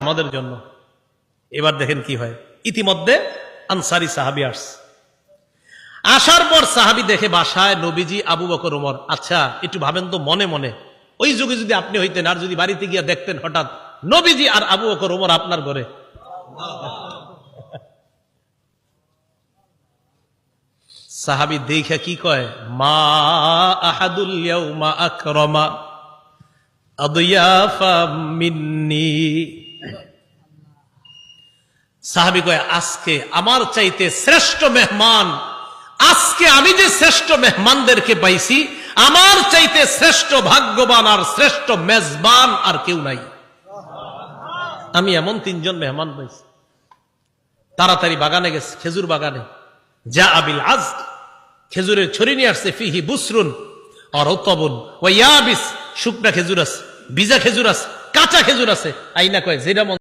আমাদের জন্য। এবার দেখেন কি হয়। ইতিমধ্যে আনসারী সাহাবী আসার পর সাহাবী দেখে বাসায় নবীজি, আবু বকর, ওমর। আচ্ছা একটু ভাবেন তো মনে মনে, ওই যুগে যদি আপনি হইতেন আর যদি বাড়িতে গিয়ে দেখতেন হঠাৎ নবীজি আর আবু বকর, ওমর আপনার ঘরে, সাহাবী দেখে কি কয়, মা আহাদুল ইয়াউমা আকরামা আদয়াফা মিন্নি। সাহাবী কয়, আজকে আমার চাইতে শ্রেষ্ঠ মেহমান, আজকে আমি যে শ্রেষ্ঠ মেহমানদেরকে পাইছি, আমার চাইতে শ্রেষ্ঠ ভাগ্যবান আর শ্রেষ্ঠ মেজবান আর কেউ নাই। আমি এমন 3 জন মেহমান পাইছি। তাড়াতাড়ি বাগানে গেছে, খেজুর বাগানে। যা আবিল আজ, খেজুরের ছড়ি নিয়ে আসছে। ফিহি বুসরুন আর রতবুন ওয়া ইয়াবিস, শুকনা খেজুর আছে, ভিজা খেজুর আছে, কাঁচা খেজুর আছে। আইনা কয় যেটা